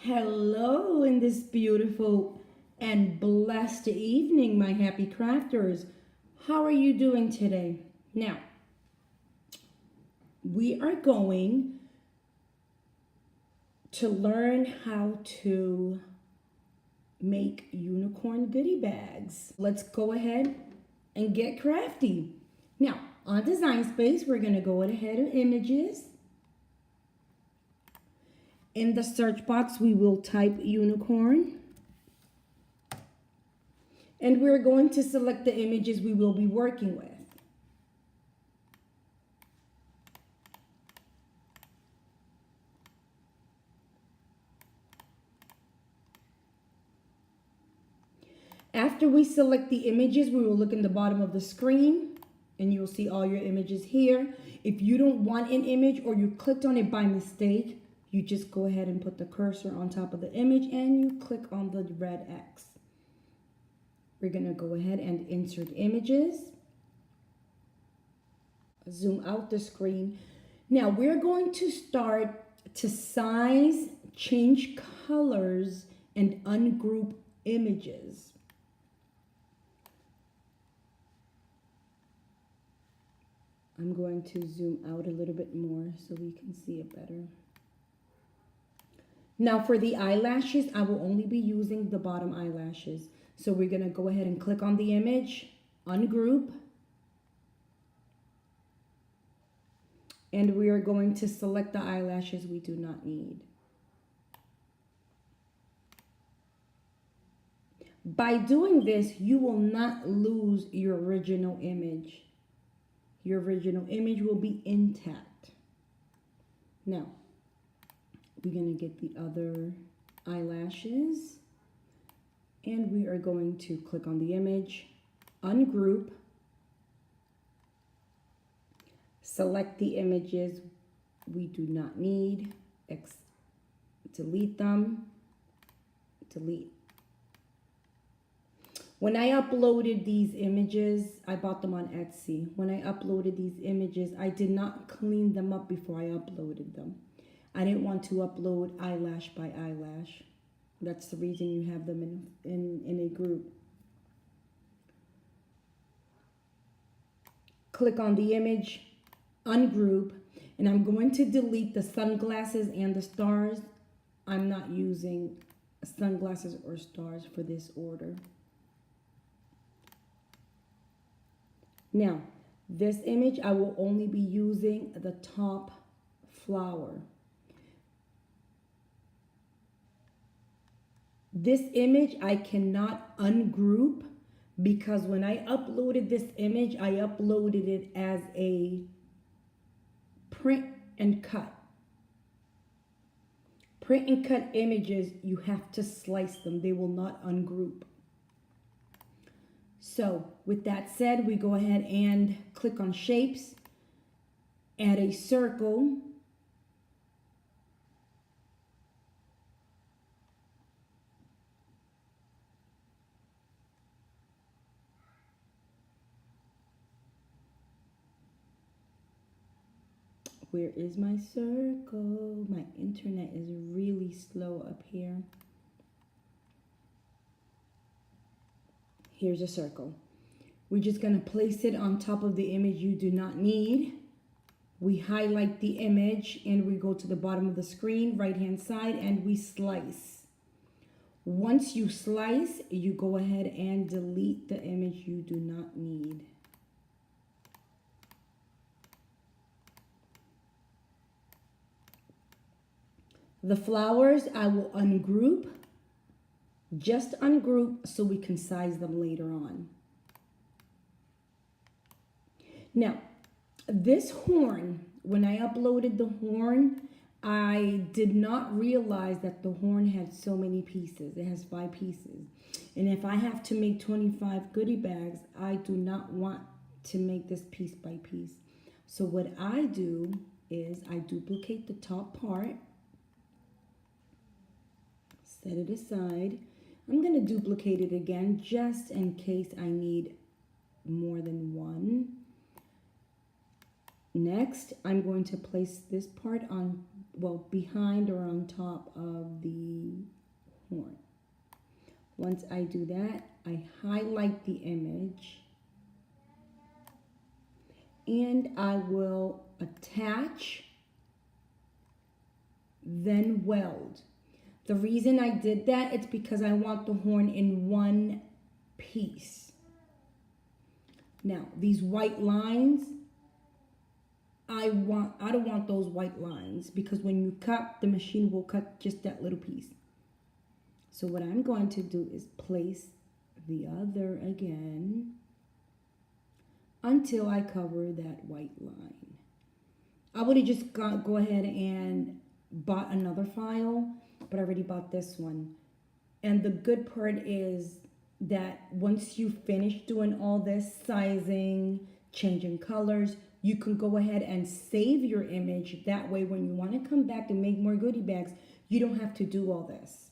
Hello in this beautiful and blessed evening, my happy crafters. How are you doing today? Now, we are going to learn how to make unicorn goodie bags. Let's go ahead and get crafty. Now, on Design Space, we're going to go ahead to Images. In the search box, we will type unicorn. And we're going to select the images we will be working with. After we select the images, we will look in the bottom of the screen and you'll see all your images here. If you don't want an image or you clicked on it by mistake, you just go ahead and put the cursor on top of the image and you click on the red X. We're going to go ahead and insert images. Zoom out the screen. Now we're going to start to size, change colors, and ungroup images. I'm going to zoom out a little bit more so we can see it better. Now for the eyelashes, I will only be using the bottom eyelashes. So we're going to go ahead and click on the image, ungroup, and we are going to select the eyelashes we do not need. By doing this, you will not lose your original image. Your original image will be intact. Now, we're going to get the other eyelashes. And we are going to click on the image, ungroup, select the images we do not need, delete them, delete. When I uploaded these images, I bought them on Etsy. When I uploaded these images, I did not clean them up before I uploaded them. I didn't want to upload eyelash by eyelash. That's the reason you have them in a group. Click on the image, ungroup, and I'm going to delete the sunglasses and the stars. I'm not using sunglasses or stars for this order. Now, this image, I will only be using the top flower. This image I cannot ungroup because when I uploaded this image, I uploaded it as a print and cut. Print and cut images, you have to slice them. They will not ungroup. So with that said, we go ahead and click on shapes, add a circle. Where is my circle? My internet is really slow up here. Here's a circle. We're just going to place it on top of the image you do not need. We highlight the image and we go to the bottom of the screen, right hand side, and we slice. Once you slice, you go ahead and delete the image you do not need. The flowers, I will ungroup, just ungroup so we can size them later on. Now, this horn, when I uploaded the horn, I did not realize that the horn had so many pieces. It has 5 pieces. And if I have to make 25 goodie bags, I do not want to make this piece by piece. So what I do is I duplicate the top part. Set it aside. I'm going to duplicate it again just in case I need more than one. Next, I'm going to place this part on well, behind or on top of the horn. Once I do that, I highlight the image and I will attach, then weld. The reason I did that, it's because I want the horn in one piece. Now, these white lines, I don't want those white lines, because when you cut, the machine will cut just that little piece. So what I'm going to do is place the other again until I cover that white line. I would have just go ahead and bought another file, but I already bought this one. And the good part is that once you finish doing all this sizing, changing colors, you can go ahead and save your image. That way, when you want to come back and make more goodie bags, you don't have to do all this.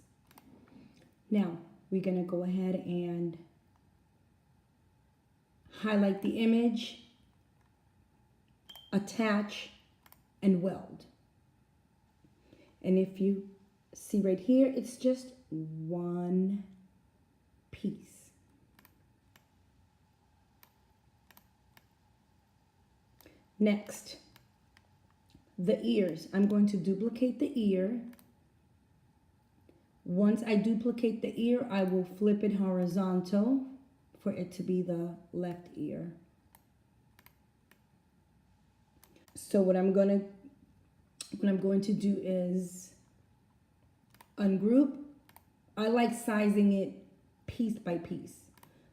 Now, we're going to go ahead and highlight the image, attach, and weld. And if you see right here, it's just one piece. Next, the ears. I'm going to duplicate the ear. Once I duplicate the ear, I will flip it horizontal for it to be the left ear. So what I'm going to do is ungroup. I like sizing it piece by piece.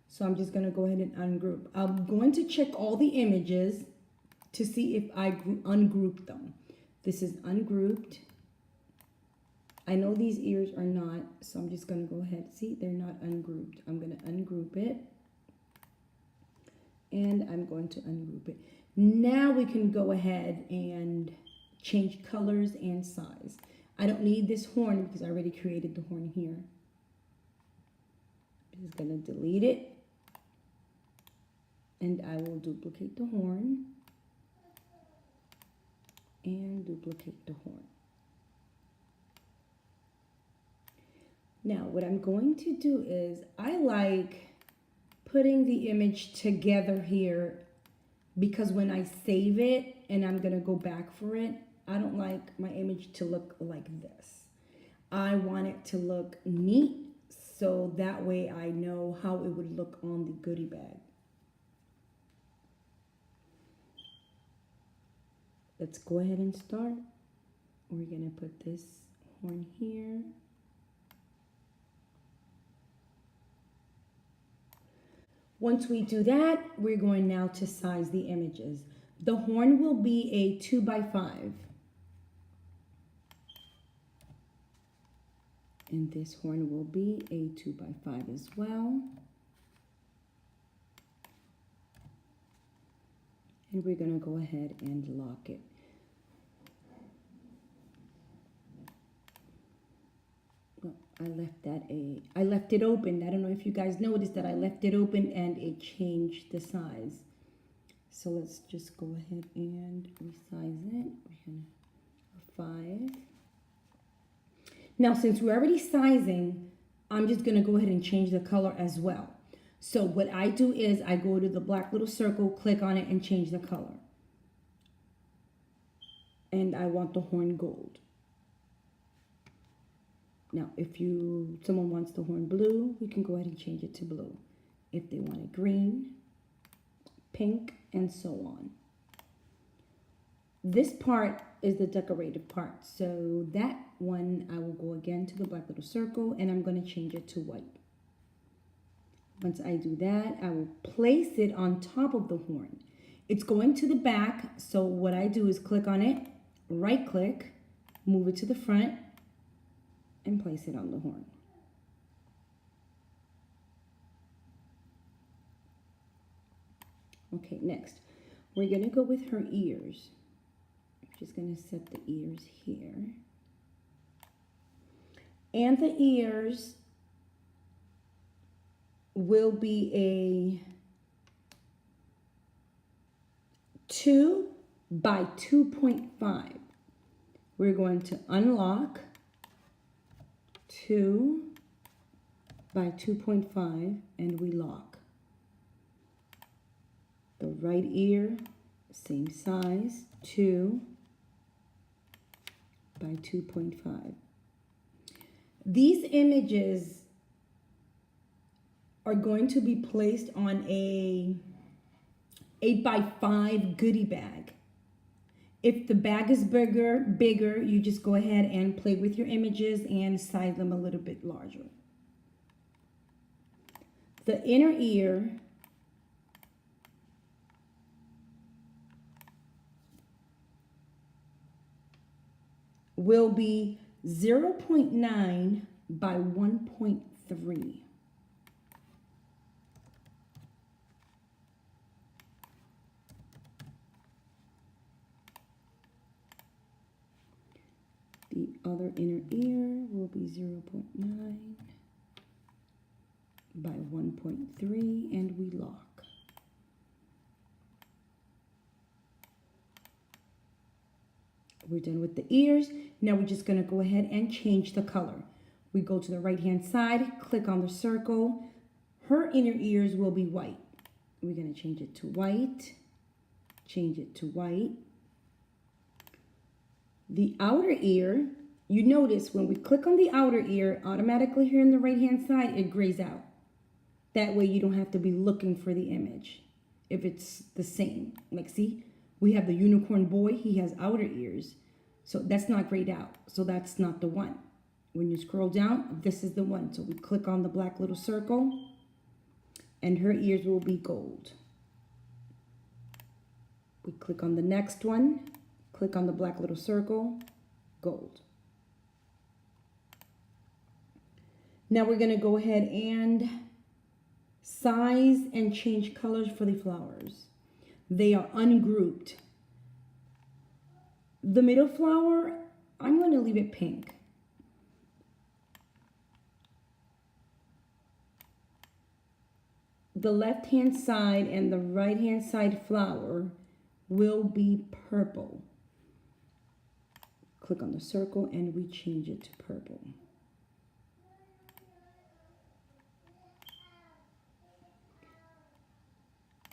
So I'm just going to go ahead and ungroup. I'm going to check all the images to see if I ungrouped them. This is ungrouped. I know these ears are not, so I'm just going to go ahead. See, they're not ungrouped. I'm going to ungroup it. And I'm going to ungroup it. Now we can go ahead and change colors and size. I don't need this horn because I already created the horn here. I'm just going to delete it. And I will duplicate the horn. And duplicate the horn. Now, what I'm going to do is, I like putting the image together here because when I save it and I'm going to go back for it, I don't like my image to look like this. I want it to look neat, so that way I know how it would look on the goodie bag. Let's go ahead and start. We're going to put this horn here. Once we do that, we're going now to size the images. The horn will be a 2x5. And this horn will be a 2x5 as well. And we're going to go ahead and lock it. Well, I left it open. I don't know if you guys noticed that I left it open and it changed the size. So let's just go ahead and resize it. We're going to 5. Now, since we're already sizing, I'm just going to go ahead and change the color as well. So what I do is I go to the black little circle, click on it, and change the color. And I want the horn gold. Now, if someone wants the horn blue, we can go ahead and change it to blue. If they want it green, pink, and so on. This part is the decorative part. So that one, I will go again to the black little circle, and I'm going to change it to white. Once I do that, I will place it on top of the horn. It's going to the back, so what I do is click on it, right click, move it to the front, and place it on the horn. Okay, next, we're going to go with her ears. I'm just going to set the ears here. And the ears will be a 2 by 2.5. we're going to unlock 2 by 2.5 and we lock. The right ear, same size, 2 by 2.5. These images are going to be placed on a 8 by 5 goodie bag. If the bag is bigger, you just go ahead and play with your images and size them a little bit larger. The inner ear will be 0.9 by 1.3. The other inner ear will be 0.9 by 1.3 and we lock. We're done with the ears. Now we're just going to go ahead and change the color. We go to the right hand side, click on the circle. Her inner ears will be white. We're going to change it to white. Change it to white. The outer ear, you notice when we click on the outer ear, automatically here in the right hand side, it grays out. That way you don't have to be looking for the image if it's the same. Like see, we have the unicorn boy, he has outer ears. So that's not grayed out. So that's not the one. When you scroll down, this is the one. So we click on the black little circle and her ears will be gold. We click on the next one, click on the black little circle, gold. Now we're going to go ahead and size and change colors for the flowers. They are ungrouped. The middle flower, I'm going to leave it pink. The left-hand side and the right-hand side flower will be purple. Click on the circle and we change it to purple.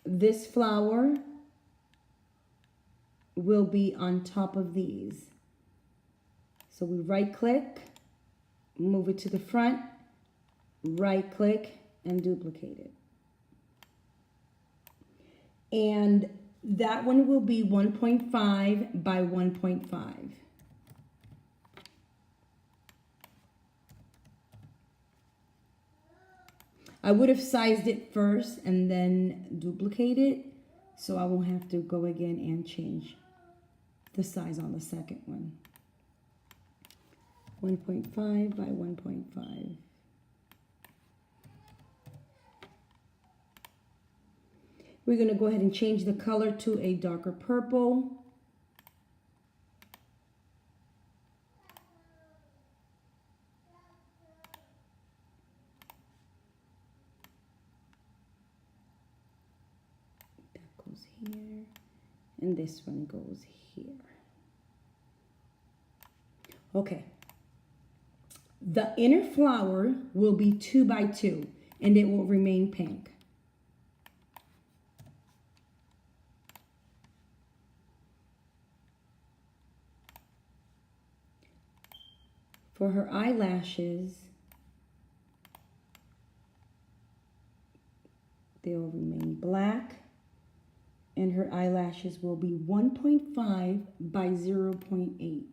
This flower will be on top of these. So we right click, move it to the front, right click and duplicate it. And that one will be 1.5 by 1.5. I would have sized it first and then duplicate it, so I won't have to go again and change the size on the second one. 1.5 by 1.5. We're going to go ahead and change the color to a darker purple. That goes here, and this one goes here. Okay. The inner flower will be 2 by 2, and it will remain pink. For her eyelashes, they will remain black, and her eyelashes will be 1.5 by 0.8.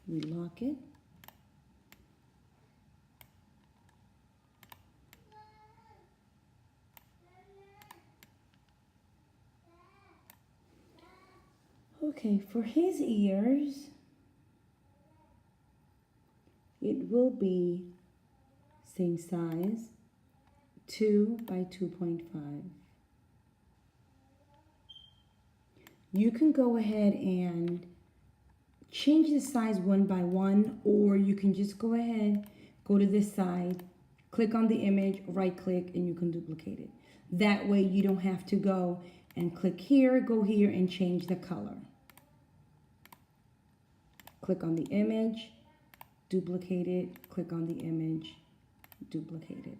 We lock it. Okay, for his ears, it will be same size, 2 by 2.5. You can go ahead and change the size 1 by 1, or you can just go ahead, go to this side, click on the image, right click, and you can duplicate it. That way you don't have to go and click here, go here, and change the color. Click on the image, duplicate it, click on the image, duplicate it.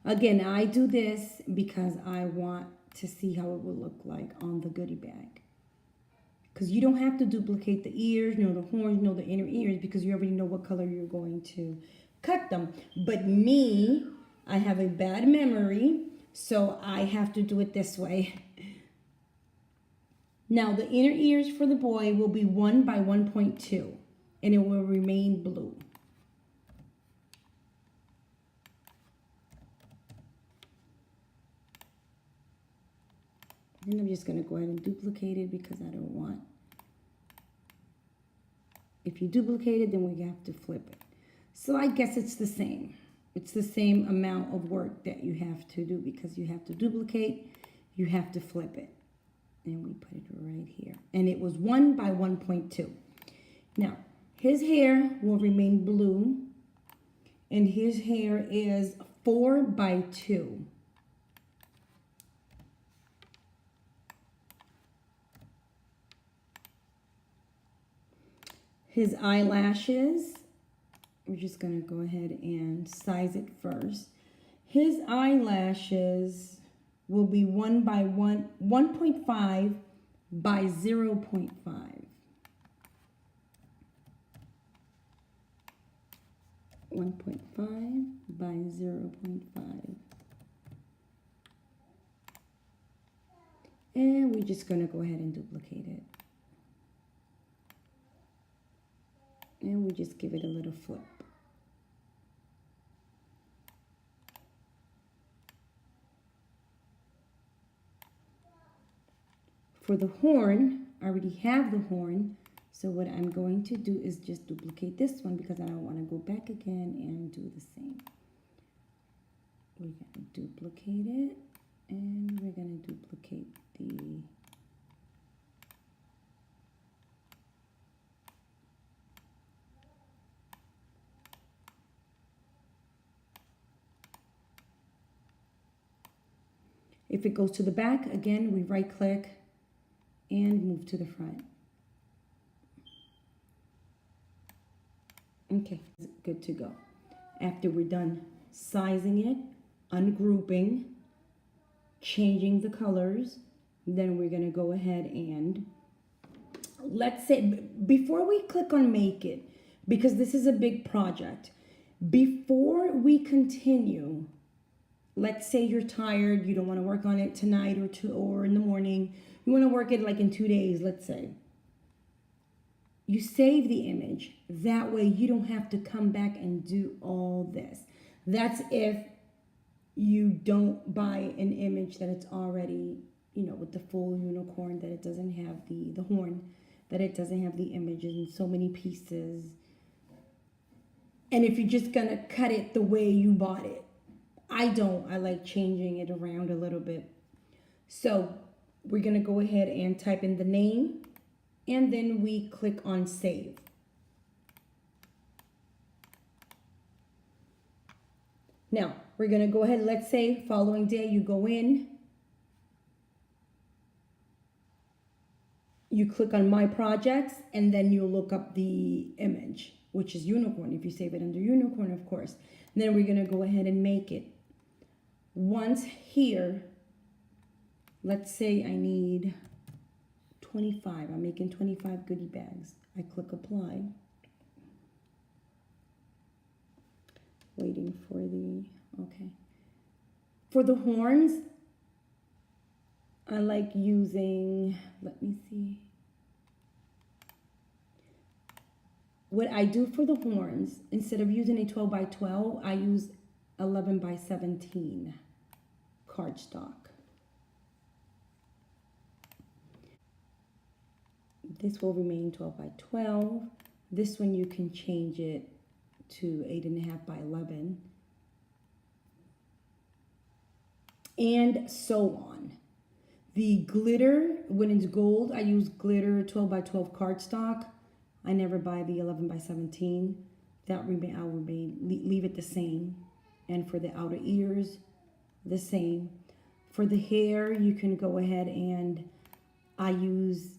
Again, I do this because I want to see how it will look like on the goodie bag. Because you don't have to duplicate the ears, nor the horns, nor the inner ears, because you already know what color you're going to cut them. But me, I have a bad memory, so I have to do it this way. Now, the inner ears for the boy will be 1 by 1.2, and it will remain blue. And I'm just going to go ahead and duplicate it because I don't want. If you duplicate it, then we have to flip it. So I guess it's the same. It's the same amount of work that you have to do because you have to duplicate, you have to flip it. And we put it right here. And it was 1 by 1.2. Now, his hair will remain blue. And his hair is 4 by 2. His eyelashes, we're just going to go ahead and size it first. His eyelashes will be 1 by 1.5 by 0.5. by 0.5. And we're just going to go ahead and duplicate it. And we just give it a little flip. For the horn, I already have the horn. So what I'm going to do is just duplicate this one because I don't want to go back again and do the same. We're going to duplicate it and we're going to duplicate the If it goes to the back, again, we right click and move to the front. Okay, good to go. After we're done sizing it, ungrouping, changing the colors, then we're gonna go ahead and, let's say, before we click on make it, because this is a big project, before we continue, let's say you're tired, you don't want to work on it tonight or in the morning, you want to work it like in 2 days, let's say. You save the image. That way you don't have to come back and do all this. That's if you don't buy an image that it's already, with the full unicorn, that it doesn't have the horn, that it doesn't have the images in so many pieces. And if you're just going to cut it the way you bought it. I don't. I like changing it around a little bit. So we're going to go ahead and type in the name. And then we click on save. Now, we're going to go ahead. Let's say following day you go in. You click on my projects. And then you look up the image, which is unicorn. If you save it under unicorn, of course. And then we're going to go ahead and make it. Once here, let's say I need 25. I'm making 25 goodie bags. I click apply. Waiting for okay. For the horns, I like using, let me see. What I do for the horns, instead of using a 12 by 12, I use 11 by 17 cardstock. This will remain 12 by 12. This one you can change it to 8.5 by 11. And so on. The glitter, when it's gold, I use glitter 12 by 12 cardstock. I never buy the 11 by 17. That I'll leave leave it the same. And for the outer ears, the same. For the hair, you can go ahead and I use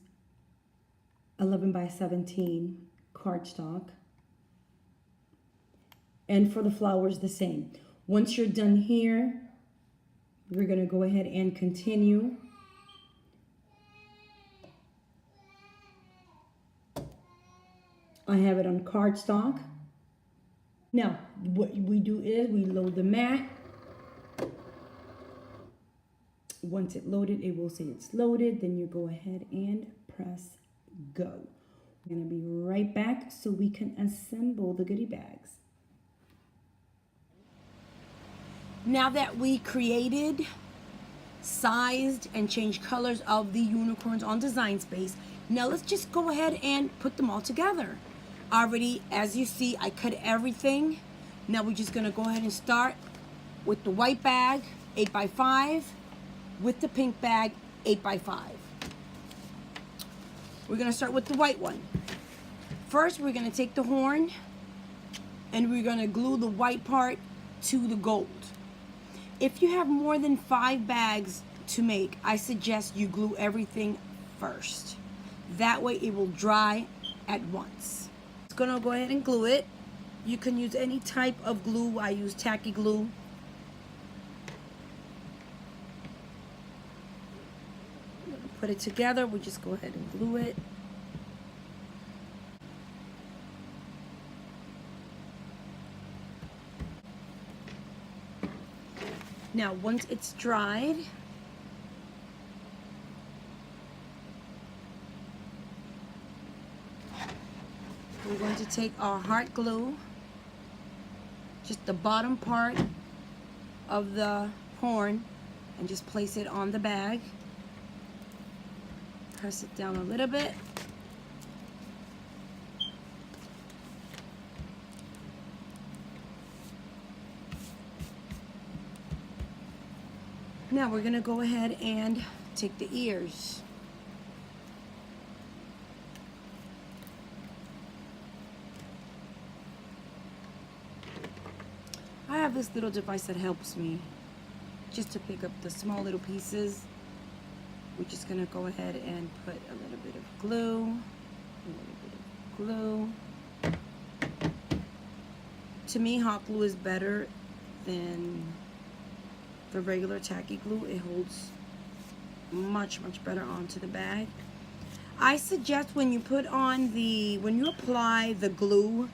11 by 17 cardstock. And for the flowers, the same. Once you're done here, we're going to go ahead and continue. I have it on cardstock. Now, what we do is we load the mat. Once it's loaded, it will say it's loaded. Then you go ahead and press go. I'm going to be right back so we can assemble the goodie bags. Now that we created, sized, and changed colors of the unicorns on Design Space, now let's just go ahead and put them all together. Already, as you see, I cut everything. Now we're just going to go ahead and start with the white bag, 8x5, with the pink bag, 8x5. We're going to start with the white one. First, we're going to take the horn and we're going to glue the white part to the gold. If you have more than 5 bags to make, I suggest you glue everything first. That way it will dry at once. It's going to go ahead and glue it. You can use any type of glue. I use tacky glue. Put it together. We just go ahead and glue it. Now, once it's dried, we're going to take our heart glue, just the bottom part of the horn, and just place it on the bag. Press it down a little bit. Now we're going to go ahead and take the ears. I have this little device that helps me just to pick up the small little pieces. We're just going to go ahead and put a little bit of glue, To me, hot glue is better than the regular tacky glue. It holds much better onto the bag. I suggest when you apply the glue,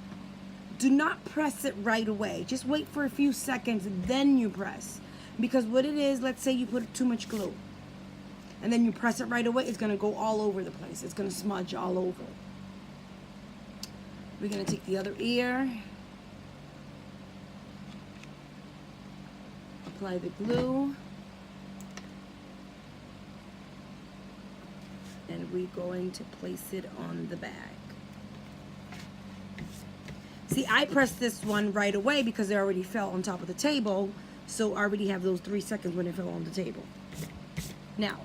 do not press it right away. Just wait for a few seconds, then you press. Because what it is, let's say you put too much glue, and then you press it right away, it's gonna go all over the place. It's gonna smudge all over. We're gonna take the other ear, apply the glue, and we're going to place it on the bag. See, I pressed this one right away because it already fell on top of the table, so I already have those 3 seconds when it fell on the table. Now,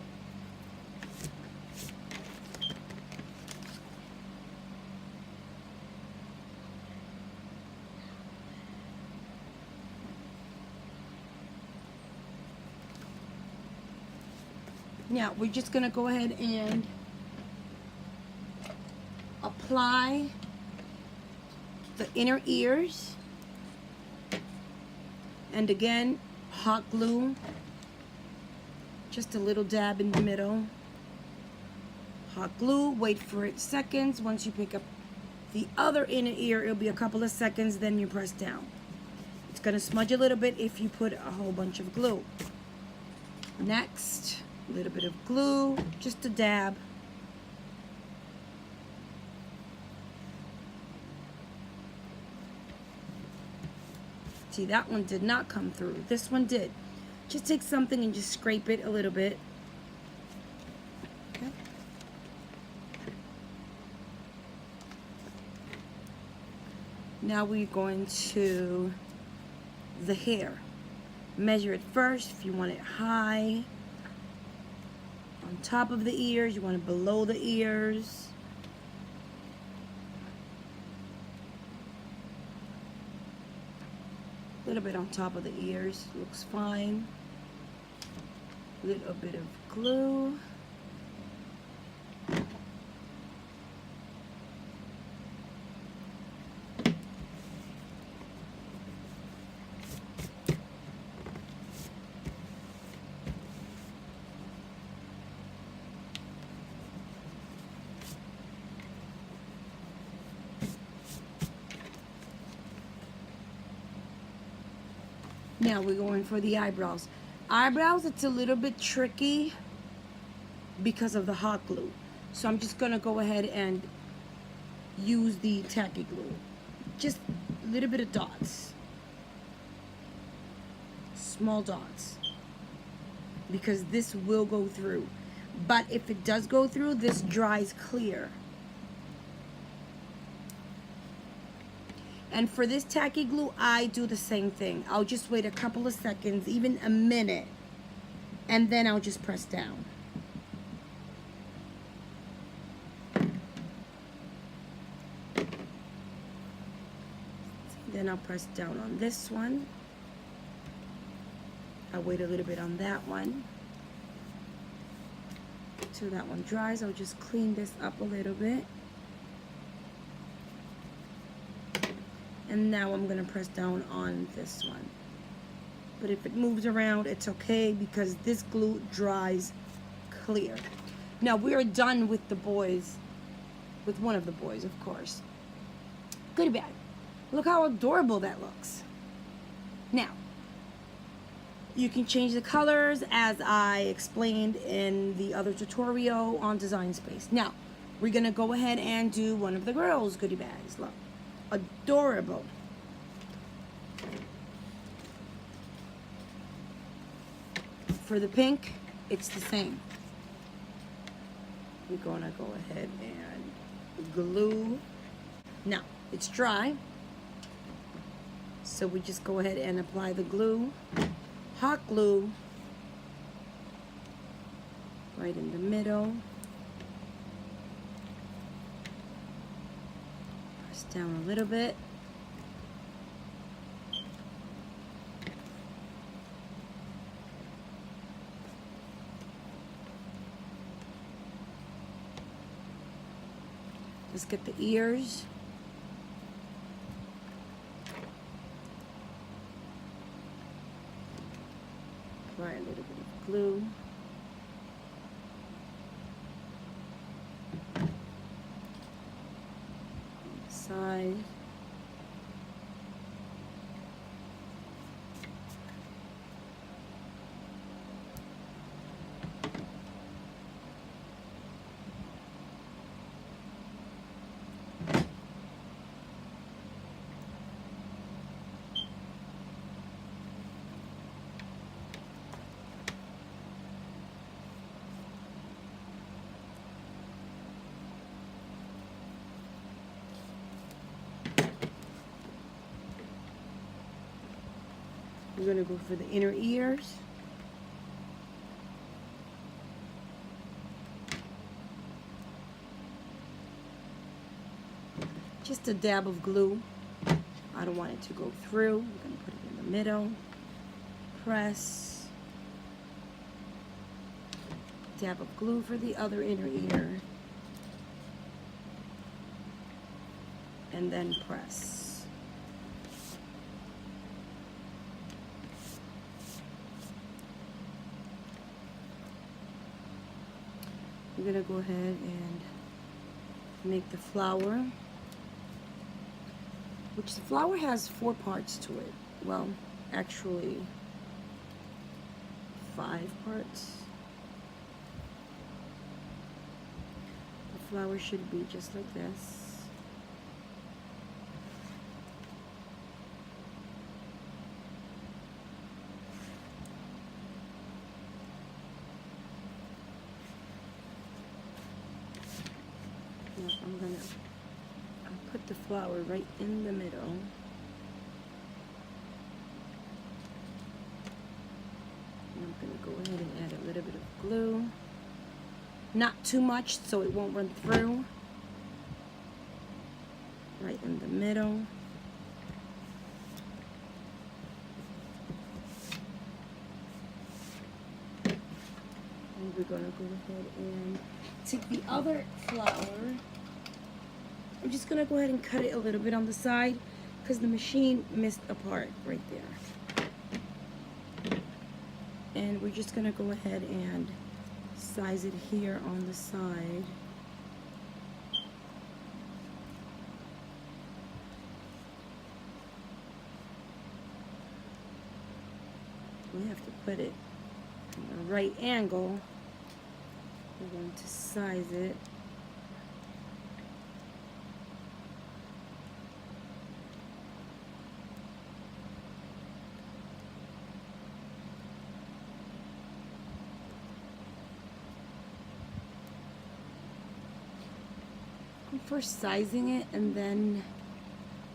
we're just going to go ahead and apply the inner ears. And again, hot glue. Just a little dab in the middle. Hot glue, wait for it seconds. Once you pick up the other inner ear, it'll be a couple of seconds, then you press down. It's going to smudge a little bit if you put a whole bunch of glue. Next, a little bit of glue, just a dab. See, that one did not come through. This one did. Just take something and just scrape it a little bit. Okay. Now we're going to the hair. Measure it first if you want it high. On top of the ears, you want it below the ears. A little bit on top of the ears, looks fine. A little bit of glue. Now we're going for the eyebrows. Eyebrows, it's a little bit tricky because of the hot glue. So I'm just gonna go ahead and use the tacky glue. Just a little bit of dots. Small dots. Because this will go through. But if it does go through, this dries clear. And for this tacky glue, I do the same thing. I'll just wait a couple of seconds, even a minute, and then I'll just press down. Then I'll press down on this one. I'll wait a little bit on that one. Till that one dries, I'll just clean this up a little bit. And now I'm gonna press down on this one. But if it moves around, it's okay because this glue dries clear. Now we are done with the boys, with one of the boys, of course. Goodie bag. Look how adorable that looks. Now, you can change the colors as I explained in the other tutorial on Design Space. Now, we're gonna go ahead and do one of the girls' goodie bags. Look. Adorable. For the pink, it's the same. We're gonna go ahead and glue. Now, it's dry, so we just go ahead and apply the glue. Hot glue right in the middle. Down a little bit. Just get the ears. Apply a little bit of glue. Side. We're going to go for the inner ears. Just a dab of glue. I don't want it to go through. We're going to put it in the middle. Press. Dab of glue for the other inner ear. And then press. We're going to go ahead and make the flower, which the flower has 4 parts to it. Well, actually 5 parts. The flower should be just like this. I'll put the flower right in the middle. And I'm going to go ahead and add a little bit of glue. Not too much so it won't run through. Right in the middle. we're gonna go ahead and take the other flower. I'm just gonna go ahead and cut it a little bit on the side because the machine missed a part right there. And we're just gonna go ahead and size it here on the side. We have to put it in the right angle. We're going to size it. I'm first sizing it and then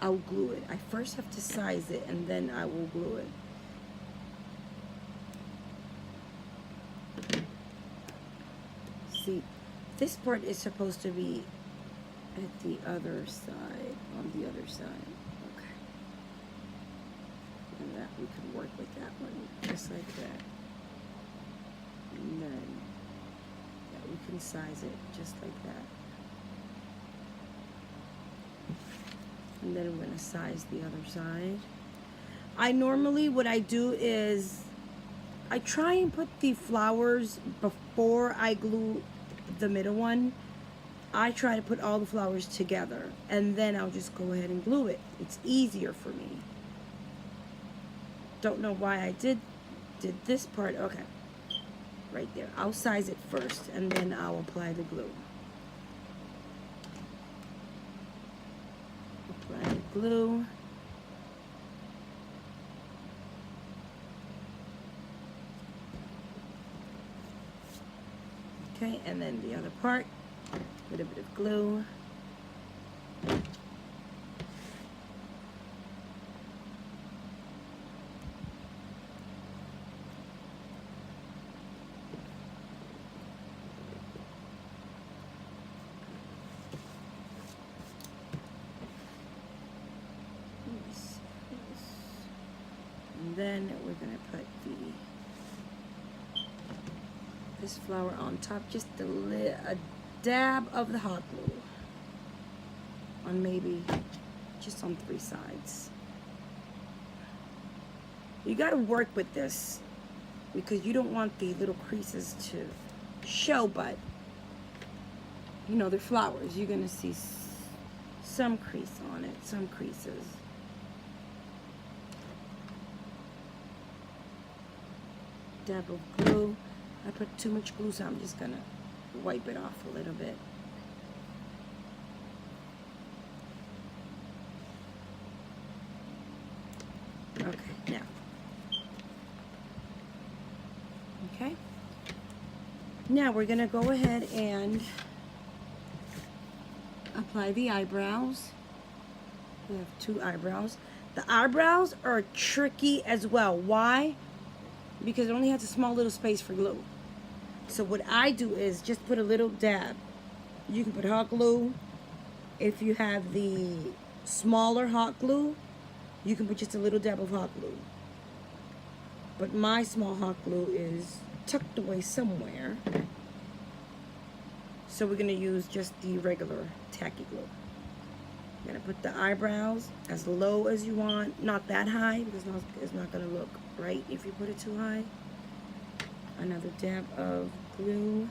I'll glue it. I first have to size it and then I will glue it. See, this part is supposed to be at the other side, on the other side. Okay. And that we can work with that one, just like that. And then we can size it just like that. And then we're going to size the other side. I normally, what I do is I try and put the flowers before I glue the middle one. I try to put all the flowers together and then I'll just go ahead and glue it. It's easier for me. Don't know why I did this part. Okay, right there. I'll size it first and then I'll apply the glue. Apply the glue. Okay, and then the other part with a bit of glue. And then we're going to put this flower on top, just a dab of the hot glue on maybe just on 3 sides. You got to work with this because you don't want the little creases to show, but you know, they're flowers. You're going to see some crease on it, some creases. Dab of glue. I put too much glue, so I'm just gonna wipe it off a little bit. Okay, now. Okay. Now we're gonna go ahead and apply the eyebrows. We have 2 eyebrows. The eyebrows are tricky as well. Why? Because it only has a small little space for glue. So what I do is just put a little dab. You can put hot glue. If you have the smaller hot glue, you can put just a little dab of hot glue. But my small hot glue is tucked away somewhere. So we're gonna use just the regular tacky glue. You're gonna put the eyebrows as low as you want, not that high because it's not gonna look right if you put it too high. Another dab of glue.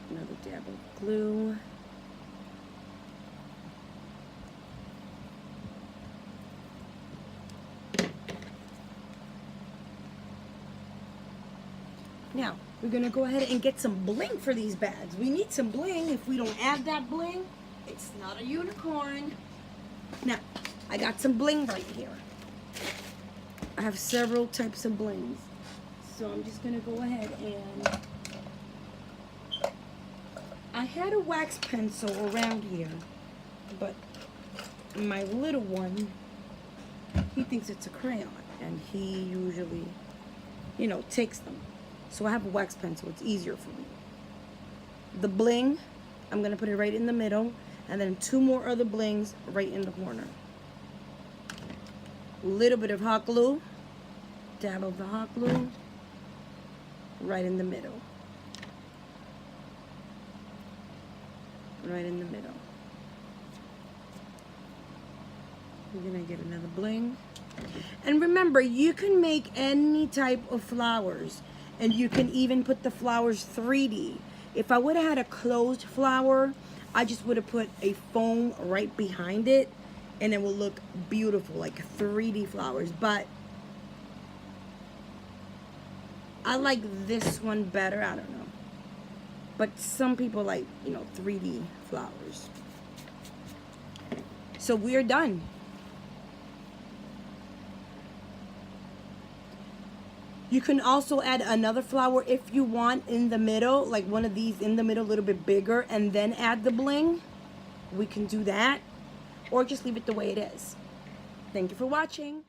Another dab of glue. Now, we're gonna go ahead and get some bling for these bags. We need some bling. If we don't add that bling, it's not a unicorn. Now, I got some bling right here. I have several types of blings. So I'm just gonna go ahead and I had a wax pencil around here, but my little one, he thinks it's a crayon, and he usually, you know, takes them. So I have a wax pencil. It's easier for me. The bling, I'm going to put it right in the middle, and then 2 more other blings right in the corner. A little bit of hot glue. Dab of the hot glue. Right in the middle. Right in the middle. We're gonna get another bling. And remember, you can make any type of flowers. And you can even put the flowers 3D. If I would have had a closed flower, I just would have put a foam right behind it. And it will look beautiful, like 3D flowers. But I like this one better. I don't know. But some people like, 3D flowers. So we're done. You can also add another flower if you want in the middle, like one of these in the middle, a little bit bigger, and then add the bling. We can do that. Or just leave it the way it is. Thank you for watching.